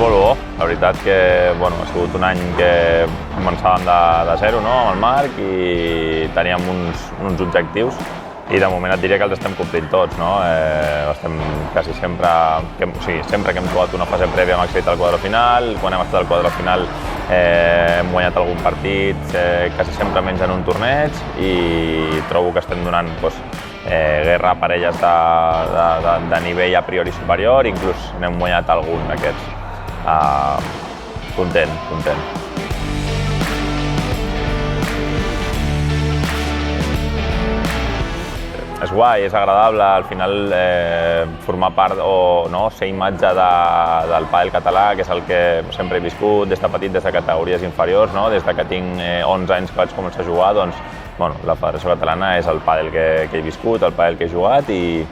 molt bo. La veritat que ha sigut un any que començàvem de zero, no?, amb el Marc, i teníem uns objectius i de moment et diria que els estem complint tots, no? Estem quasi sempre que hem jugat una fase prèvia hem accedit al quadre final, quan hem estat al quadre final hem guanyat algun partit, quasi sempre menys en un torneig, i trobo que estem donant guerra a parelles de nivell a priori superior, inclús n'hem guanyat algun d'aquests. Content. És guai, és agradable, al final formar part o ser imatge del pàdel català, que és el que sempre he viscut des de petit, des de categories inferiors, des de que tinc 11 anys que vaig començar a jugar, doncs la Federació Catalana és el pàdel que he viscut, el pàdel que he jugat, i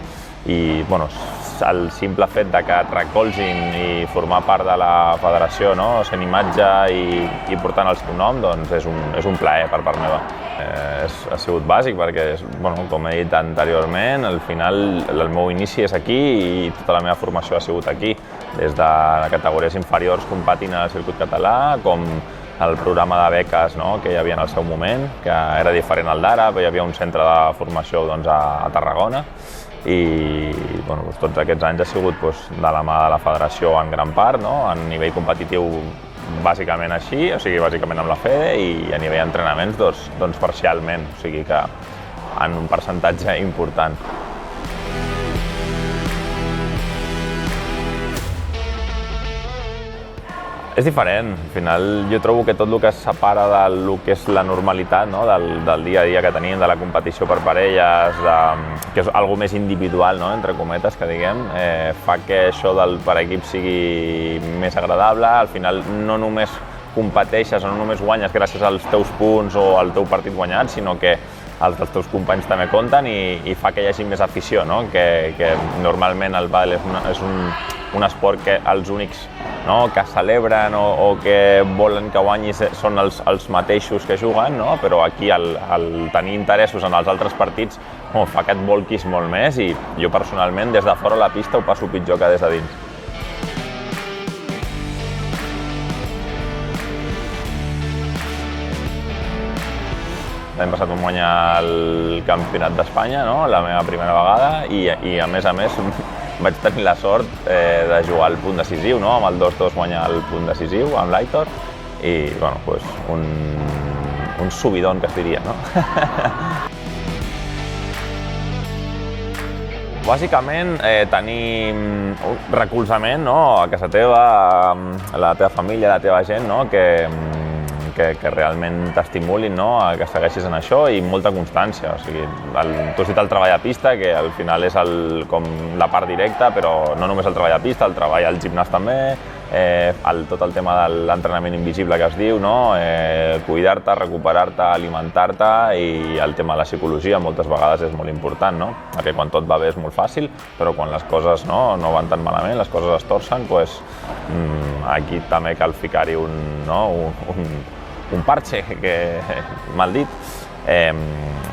el simple fet que et recolzin i formar part de la federació, sent imatge i portant el seu nom, doncs és un plaer per part meva. Ha sigut bàsic perquè, com he dit anteriorment, al final el meu inici és aquí i tota la meva formació ha sigut aquí, des de categories inferiors competint al circuit català, com el programa de beques que hi havia en el seu moment, que era diferent al d'ara, hi havia un centre de formació a Tarragona, i tots aquests anys ha sigut de la mà de la federació en gran part, a nivell competitiu bàsicament així, o sigui, bàsicament amb la FEDE, i a nivell d'entrenaments doncs parcialment, o sigui que en un percentatge important. És diferent, al final jo trobo que tot el que es separa del que és la normalitat, del dia a dia que tenim, de la competició per parelles, que és algo més individual, entre cometes, que diguem, fa que això del per equip sigui més agradable. Al final no només competeixes o no només guanyes gràcies als teus punts o al teu partit guanyat, sinó que els dels teus companys també compten i fa que hi hagi més afició, que normalment el pàdel és un esport que els únics que celebren o que volen que guanyis són els mateixos que juguen, però aquí el tenir interessos en els altres partits fa que et bolquis molt més, i jo personalment des de fora a la pista ho passo pitjor que des de dins. L'any passat vam guanyar el Campionat d'Espanya, la meva primera vegada, i a més vaig tenir la sort de jugar al punt decisiu, amb el 2-2 guanyar el punt decisiu amb l'Aitor, i un subidón, que es diria, no? Bàsicament, tenir recolzament a casa teva, a la teva família, a la teva gent, que realment t'estimulin a que segueixis en això, i molta constància. O sigui, tu has dit el treball a pista, que al final és com la part directa, però no només el treball a pista, el treball al gimnàs també, tot el tema de l'entrenament invisible que es diu, cuidar-te, recuperar-te, alimentar-te, i el tema de la psicologia moltes vegades és molt important, perquè quan tot va bé és molt fàcil, però quan les coses no van tan malament, les coses es torcen, aquí també cal ficar-hi un parche, que mal dit.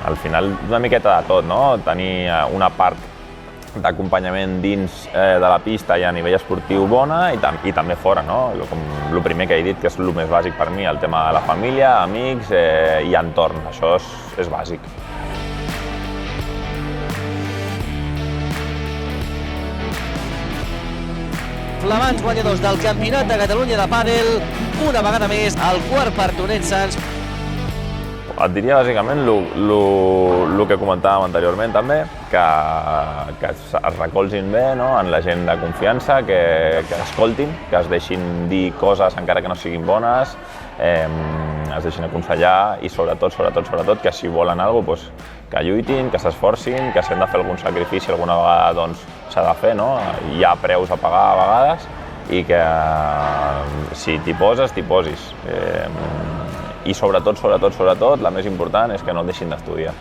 Al final una miqueta de tot, tenir una part d'acompanyament dins de la pista i a nivell esportiu bona, i també fora, com el primer que he dit, que és el més bàsic per mi, el tema de la família, amics i entorn, això és bàsic. Flamants guanyadors del Campionat de Catalunya de pàdel, una vegada més al quart Partonenses. Et diria bàsicament el que comentàvem anteriorment també, que es recolzin bé en la gent de confiança, que escoltin, que es deixin dir coses encara que no siguin bones, es deixin aconsellar, i sobretot que si volen alguna cosa que lluitin, que s'esforcin, que si han de fer algun sacrifici alguna vegada s'ha de fer, hi ha preus a pagar a vegades, i que si t'hi poses, t'hi posis. I sobretot, la més important és que no deixin d'estudiar.